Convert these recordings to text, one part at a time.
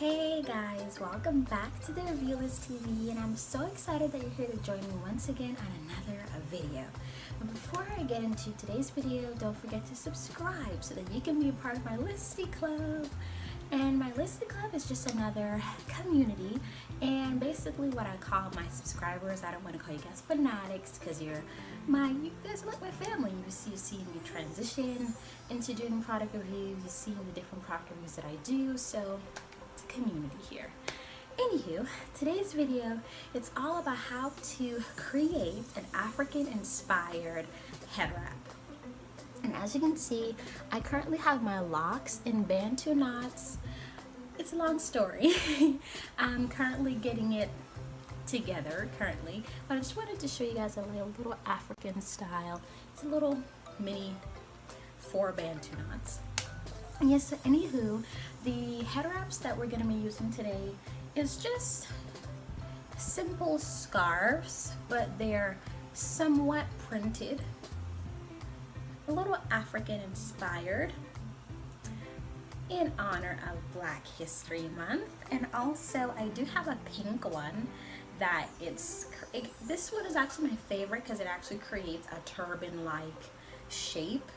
Hey guys, welcome back to the Reviewless TV, and I'm so excited that you're here to join me once again on another video. But before I get into today's video, don't forget to subscribe so that you can be a part of my Listy Club. And my Listy Club is just another community, and basically what I call my subscribers. I don't want to call you guys fanatics because you guys are like my family. You see me transition into doing product reviews, you see the different product reviews that I do, so it's a community here. Anywho, today's video, it's all about how to create an African inspired head wrap. And as you can see, I currently have my locks in Bantu knots. It's a long story. I'm currently getting it together currently, but I just wanted to show you guys a little African style. It's a little mini 4 Bantu knots. And yes, so anywho, the head wraps that we're going to be using today is just simple scarves, but they're somewhat printed, a little African inspired, in honor of Black History Month. And also I do have a pink one that this one is actually my favorite because it actually creates a turban like shape.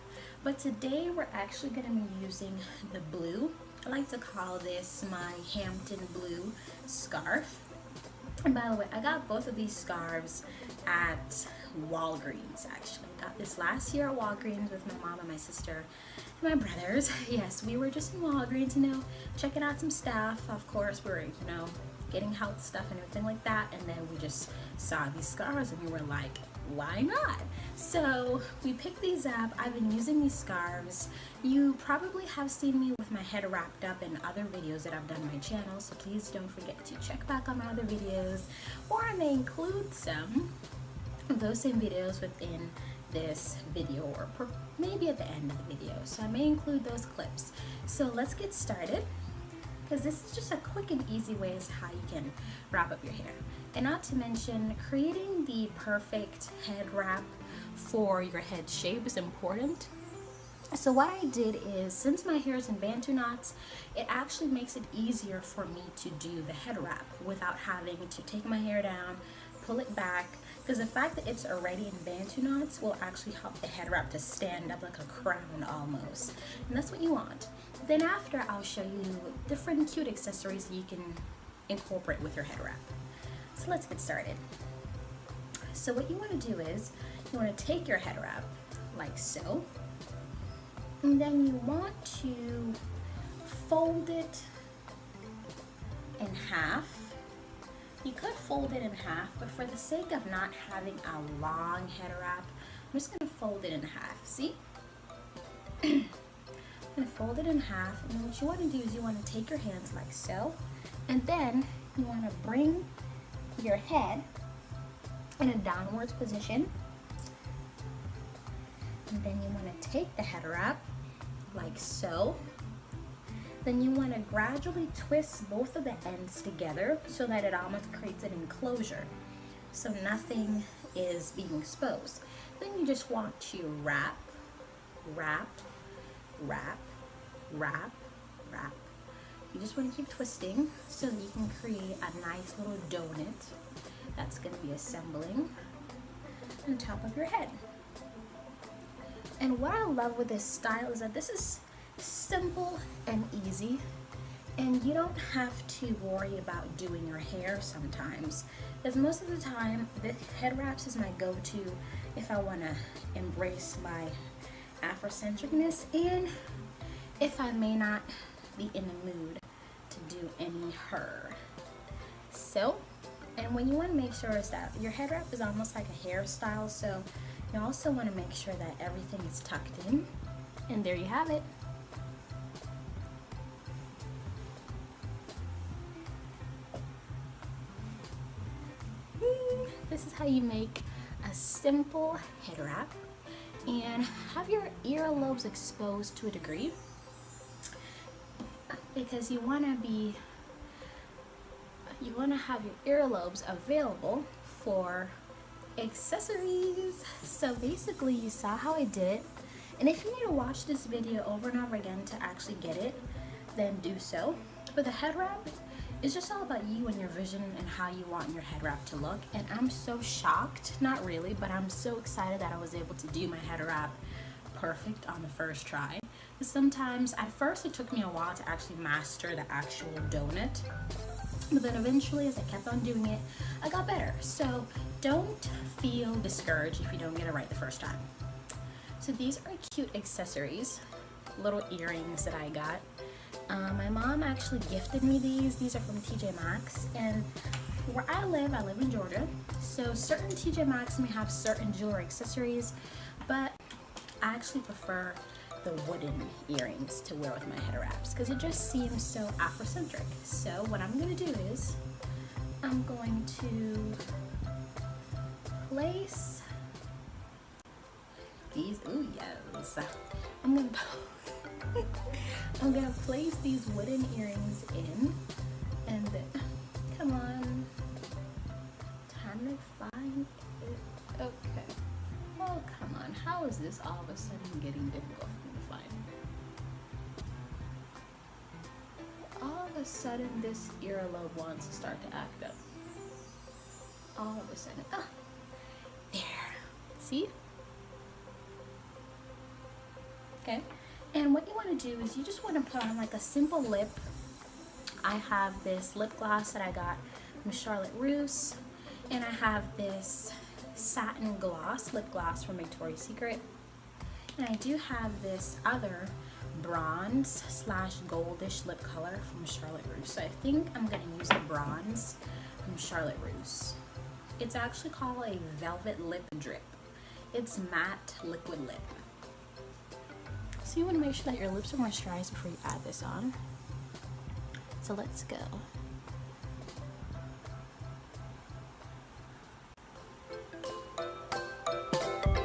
But today we're actually going to be using the blue. I like to call this my Hampton blue scarf. And by the way, I got both of these scarves at Walgreens actually. I got this last year at Walgreens with my mom and my sister and my brothers. Yes, we were just in Walgreens, checking out some stuff. Of course, we were, getting health stuff and everything like that. And then we just saw these scarves and we were like, why not? So we picked these up. I've been using these scarves. You probably have seen me with my head wrapped up in other videos that I've done on my channel, so please don't forget to check back on my other videos, or I may include some of those same videos within this video, or maybe at the end of the video. So I may include those clips. So let's get started, because this is just a quick and easy way as how you can wrap up your hair. And not to mention, creating the perfect head wrap for your head shape is important. So what I did is, since my hair is in Bantu knots, it actually makes it easier for me to do the head wrap without having to take my hair down, pull it back, because the fact that it's already in Bantu knots will actually help the head wrap to stand up like a crown almost. And that's what you want. Then after, I'll show you different cute accessories that you can incorporate with your head wrap. So let's get started. So what you want to do is, you want to take your head wrap like so, and then you want to fold it in half. You could fold it in half, but for the sake of not having a long head wrap, I'm just going to fold it in half. See? I'm going to fold it in half, and then what you want to do is you want to take your hands like so, and then you want to bring your head in a downwards position, and then you want to take the head wrap like so. Then you want to gradually twist both of the ends together so that it almost creates an enclosure, so nothing is being exposed. Then you just want to wrap, wrap, wrap, wrap, wrap. You just want to keep twisting so that you can create a nice little donut that's going to be assembling on top of your head. And what I love with this style is that this is simple and easy, and you don't have to worry about doing your hair sometimes, because most of the time the head wraps is my go-to if I want to embrace my Afrocentricness and if I may not be in the mood to do any hair. So, and when you want to make sure is that your head wrap is almost like a hairstyle, so you also want to make sure that everything is tucked in. And there you have it. This is how you make a simple head wrap and have your earlobes exposed to a degree, because you want to have your earlobes available for accessories. So basically, you saw how I did it, and if you need to watch this video over and over again to actually get it, then do so. But the head wrap is just all about you and your vision and how you want your head wrap to look. And I'm so shocked, not really, but I'm so excited that I was able to do my head wrap perfect on the first try. Because sometimes, at first it took me a while to actually master the actual donut. But then eventually, as I kept on doing it, I got better. So don't feel discouraged if you don't get it right the first time. So these are cute accessories, little earrings that I got. My mom actually gifted me these. These are from TJ Maxx, and where I live in Georgia, so certain TJ Maxx may have certain jewelry accessories, but I actually prefer the wooden earrings to wear with my head wraps because it just seems so Afrocentric. So what I'm going to do is I'm going to place these, ooh yes, I'm gonna place these wooden earrings in, and then, come on, time to find it. Okay, oh come on, how is this all of a sudden getting difficult for me to find? All of a sudden this earlobe wants to start to act up. All of a sudden, ah, there, see? Okay. And what you want to do is you just want to put on like a simple lip. I have this lip gloss that I got from Charlotte Russe, and I have this satin gloss, lip gloss from Victoria's Secret, and I do have this other bronze slash goldish lip color from Charlotte Russe. So I think I'm going to use the bronze from Charlotte Russe. It's actually called a velvet lip drip. It's matte liquid lip. So you want to make sure that your lips are moisturized before you add this on. So let's go.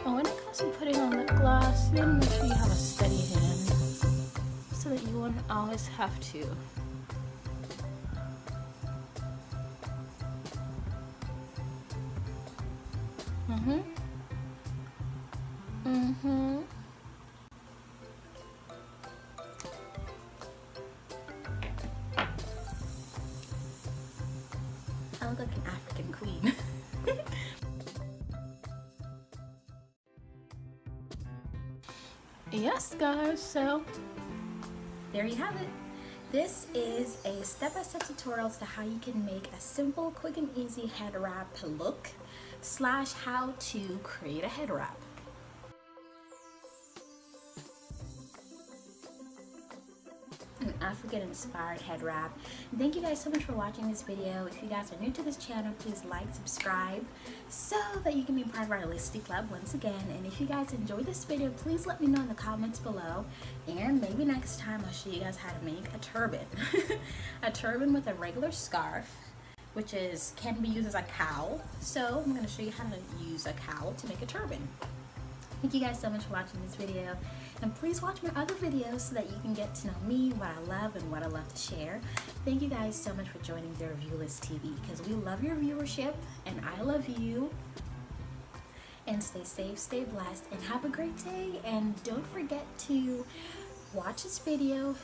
Oh, when it comes to putting on lip gloss, you want to make sure you have a steady hand so that you won't always have to I look like an African queen. Yes, guys, so there you have it. This is a step-by-step tutorial as to how you can make a simple, quick, and easy head wrap look / how to create a head wrap. An African Inspired Head Wrap. And thank you guys so much for watching this video. If you guys are new to this channel, please like, subscribe, so that you can be part of our Listy Club once again. And if you guys enjoyed this video, please let me know in the comments below, and maybe next time I'll show you guys how to make a turban. A turban with a regular scarf, which can be used as a cowl. So I'm going to show you how to use a cowl to make a turban. Thank you guys so much for watching this video, and please watch my other videos so that you can get to know me, what I love, and what I love to share. Thank you guys so much for joining the Review List TV, because we love your viewership and I love you. And stay safe, stay blessed, and have a great day. And don't forget to watch this video,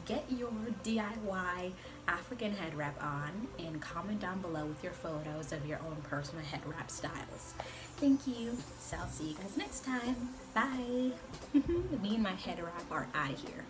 get your DIY African head wrap on, and comment down below with your photos of your own personal head wrap styles. Thank you. So I'll see you guys next time. Bye. Me and my head wrap are out of here.